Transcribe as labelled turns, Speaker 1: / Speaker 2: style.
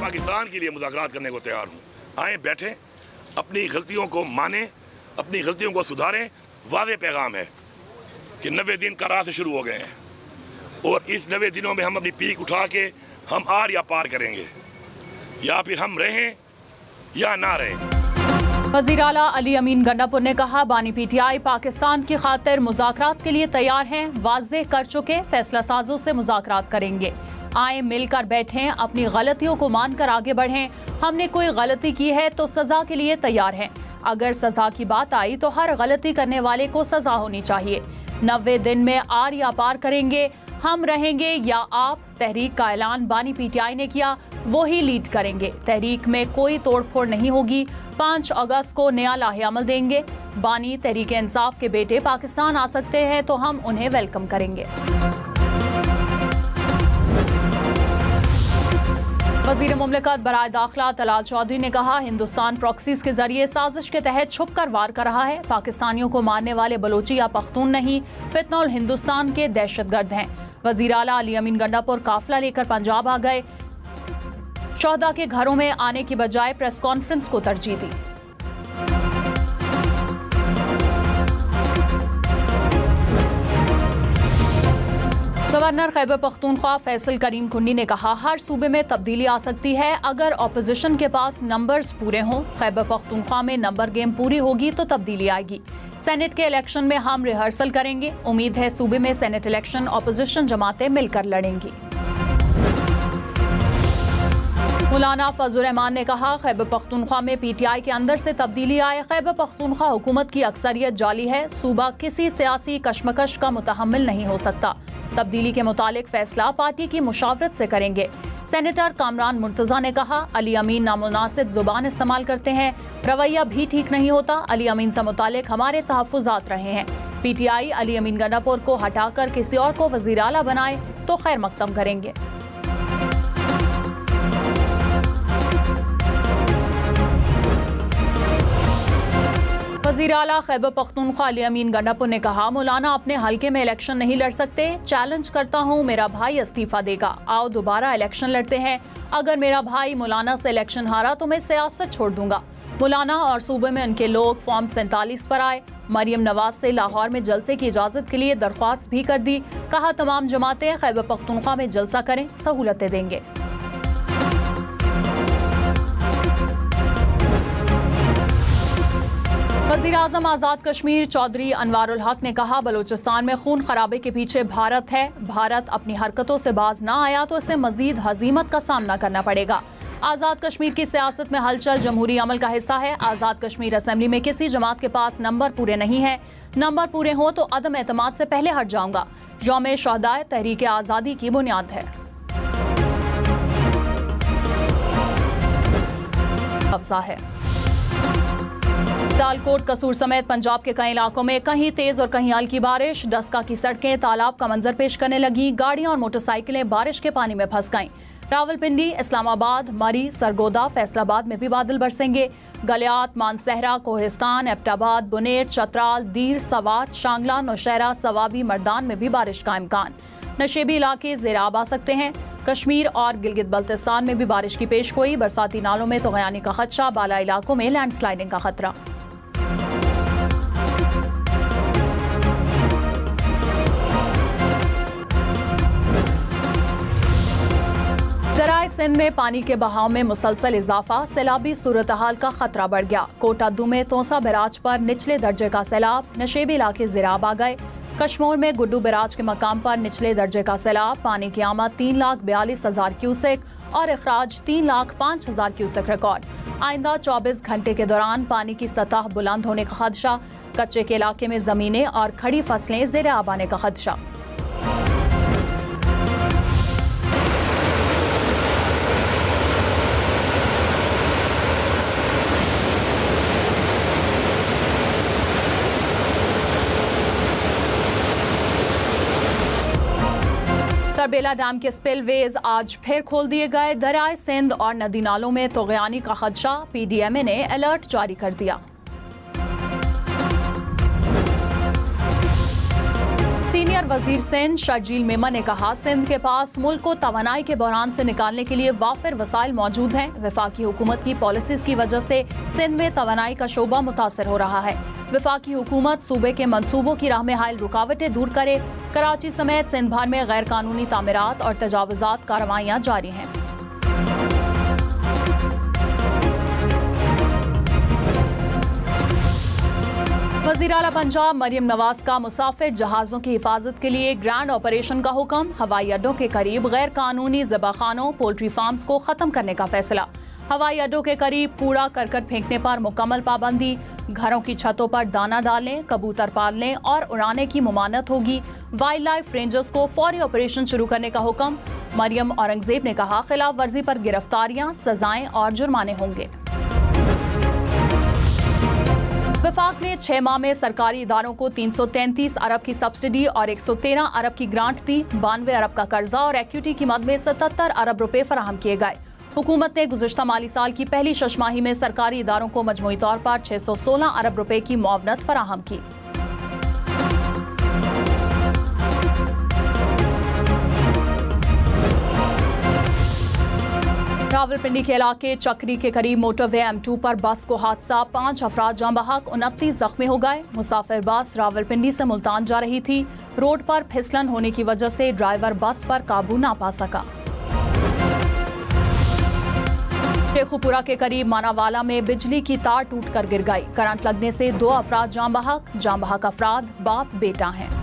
Speaker 1: पाकिस्तान के लिए मुज़ाकरात करने को तैयार हूँ। आए, बैठें, अपनी गलतियों को मानें, अपनी गलतियों को सुधारें। वाज़े पैगाम है कि 90 दिन का राह से शुरू हो गए हैं और इस 90 दिनों में हम अपनी पीक उठा के हम आर या पार करेंगे, या फिर हम रहें या ना रहें।
Speaker 2: वज़ीर आला अली अमीन गंडापुर ने कहा, बानी पीटीआई पाकिस्तान की खातिर मुज़ाकरात के लिए तैयार हैं, वाज़े कर चुके, फैसला साजों से मुज़ाकरात करेंगे। आए, मिलकर बैठें, अपनी गलतियों को मानकर आगे बढ़ें। हमने कोई गलती की है तो सजा के लिए तैयार हैं। अगर सजा की बात आई तो हर गलती करने वाले को सजा होनी चाहिए। 90 दिन में आर या पार करेंगे, हम रहेंगे या आप। तहरीक का ऐलान बानी पीटीआई ने किया, वो ही लीड करेंगे। तहरीक में कोई तोड़फोड़ नहीं होगी। 5 अगस्त को नया लाहे-अमल देंगे। बानी तहरीक इंसाफ के बेटे पाकिस्तान आ सकते हैं तो हम उन्हें वेलकम करेंगे। वज़ीर मुमलिकत बराए दाखिला तलाल चौधरी ने कहा, हिंदुस्तान प्रॉक्सीज के जरिए साजिश के तहत छुप कर वार कर रहा है। पाकिस्तानियों को मारने वाले बलोची या पख्तून नहीं, फितनौल हिंदुस्तान के दहशतगर्द हैं। वज़ीर आला अली अमीन गंडापुर काफिला लेकर पंजाब आ गए। शोहदा के घरों में आने की बजाय प्रेस कॉन्फ्रेंस को तरजीह दी। गवर्नर खैबर पख्तूनख्वा फैसल करीम कुन्नी ने कहा, हर सूबे में तब्दीली आ सकती है अगर ऑपोजिशन के पास नंबर्स पूरे हों। खैबर पख्तूनख्वा में नंबर गेम पूरी होगी तो तब्दीली आएगी। सेनेट के इलेक्शन में हम रिहर्सल करेंगे। उम्मीद है सूबे में सेनेट इलेक्शन ऑपोजिशन जमातें मिलकर लड़ेंगी। मौलाना फजल रहमान ने कहा, खैबर पख्तूनख्वा में पीटीआई के अंदर से तब्दीली आए। खैबर पख्तूनख्वा हुकूमत की अक्सरियत जाली है। सूबा किसी सियासी कशमकश का मुतहम्मिल नहीं हो सकता। तब्दीली के मुतालिक फैसला पार्टी की मुशावरत से करेंगे। सेनेटर कामरान मुर्तजा ने कहा, अली अमीन नामुनासिब जुबान इस्तेमाल करते हैं, रवैया भी ठीक नहीं होता। अली अमीन से मुतालिक हमारे तहफ़्फ़ुज़ात रहे हैं। पीटीआई अली अमीन गंडापुर को हटाकर किसी और को वज़ीर आला बनाए तो खैर मकदम करेंगे। वज़ीर आला खैबर पख्तूनख्वा अली अमीन गंडापुर ने कहा, मौलाना अपने हल्के में इलेक्शन नहीं लड़ सकते। चैलेंज करता हूँ, मेरा भाई इस्तीफा देगा, आओ दोबारा इलेक्शन लड़ते हैं। अगर मेरा भाई मौलाना से इलेक्शन हारा तो मैं सियासत छोड़ दूंगा। मौलाना और सूबे में उनके लोग फॉर्म 47 पर आए। मरियम नवाज से लाहौर में जलसे की इजाजत के लिए दरख्वास्त भी कर दी। कहा, तमाम जमातें खैबर पख्तूनख्वा में जलसा करें, सहूलतें देंगे। वज़ीर आज़म आज़ाद कश्मीर चौधरी अनवारुल हक ने कहा, बलूचिस्तान में खून खराबे के पीछे भारत है। भारत अपनी हरकतों से बाज ना आया तो इसे मजीद हजीमत का सामना करना पड़ेगा। आज़ाद कश्मीर की सियासत में हलचल जमहूरी अमल का हिस्सा है। आज़ाद कश्मीर असेंबली में किसी जमात के पास नंबर पूरे नहीं है। नंबर पूरे हों तो अदम एतमाद से पहले हट जाऊंगा। यौम शहदाए तहरीक आज़ादी की बुनियाद है। अफजा है। सियालकोट, कसूर समेत पंजाब के कई इलाकों में कहीं तेज और कहीं हल्की बारिश। डस्का की सड़कें तालाब का मंजर पेश करने लगी। गाड़ियां और मोटरसाइकिलें बारिश के पानी में फंस गईं। रावलपिंडी, इस्लामाबाद, मरी, सरगोदा, फैसलाबाद में भी बादल बरसेंगे। गलियात, मानसहरा, कोहिस्तान, एबटाबाद, बुनेट, चतराल, दीर, सवात, शांगला, नौशहरा, सवाबी, मर्दान में भी बारिश का इम्कान। नशेबी इलाके ज़ेराब आ सकते हैं। कश्मीर और गिलगित बल्तिस्तान में भी बारिश की पेशगोई। बरसाती नालों में तगयानी का खदशा, बाला इलाकों में लैंडस्लाइडिंग का खतरा। दराए सिंध में पानी के बहाव में मुसलसल इजाफा, सैलाबी सूरत हाल का खतरा बढ़ गया। कोटा दुमे तोसा बैराज पर निचले दर्जे का सैलाब, नशेबी इलाके ज़ेराब आ गए। कश्मोर में गुड्डू बैराज के मकाम पर निचले दर्जे का सैलाब, पानी की आमद 3,42,000 क्यूसेक और अखराज 3,05,000 क्यूसेक रिकॉर्ड। आइंदा 24 घंटे के दौरान पानी की सतह बुलंद होने का खदशा। कच्चे के इलाके में जमीनें और खड़ी फसलें ज़ेराब आने का खदशा। तरबेला डैम के स्पिलवेज आज फिर खोल दिए गए। दरियाए सिंध और नदी नालों में तगयानी का खदशा। पीडीएमए ने अलर्ट जारी कर दिया। सीनियर वजीर सिंध शर्जील मेमन ने कहा, सिंध के पास मुल्क को तवानाई के बहरान से निकालने के लिए वाफिर वसाइल मौजूद हैं। वफाकी हुकूमत की पॉलिसीज की वजह से सिंध में तवानाई का शोबा मुतासर हो रहा है। वफाकी हुकूमत सूबे के मंसूबों की राह में हायल रुकावटें दूर करे। कराची समेत सिंध भर में गैर कानूनी तामीरात और तजावुजात कार्रवाइयाँ जारी हैं। वज़ीर आला पंजाब मरियम नवाज का मुसाफिर जहाज़ों की हिफाजत के लिए ग्रैंड ऑपरेशन का हुक्म। हवाई अड्डों के करीब गैर कानूनी ज़बाखानों, पोल्ट्री फार्म्स को ख़त्म करने का फैसला। हवाई अड्डों के करीब कूड़ा करकट फेंकने पर मुकम्मल पाबंदी। घरों की छतों पर दाना डालने, कबूतर पालने और उड़ाने की ममानत होगी। वाइल्ड लाइफ रेंजर्स को फौरी ऑपरेशन शुरू करने का हुक्म। मरियम औरंगजेब ने कहा, खिलाफ वर्जी पर गिरफ्तारियां, सजाएं और जुर्माने होंगे। वफाक ने 6 माह में सरकारी इदारों को 333 अरब की सब्सिडी और 113 अरब की ग्रांट दी। 92 अरब का कर्जा और इक्विटी की मद में 77 अरब रुपए फराहम किए गए। हुकूमत ने गुज़िश्ता माली साल की पहली छमाही में सरकारी इदारों को मजमूई तौर पर 616 अरब रुपए की मुआवनत फराहम की। रावलपिंडी के इलाके चक्री के करीब मोटरवे M2 पर बस को हादसा। 5 अफराद जाँ बहक, 29 जख्मी हो गए। मुसाफिर बस रावलपिंडी से मुल्तान जा रही थी। रोड पर फिसलन होने की वजह से ड्राइवर बस पर काबू ना पा सका। शेखुपुरा के करीब मानावाला में बिजली की तार टूटकर गिर गई। करंट लगने से 2 अफराद जाँ बहक अफराद बाप बेटा हैं।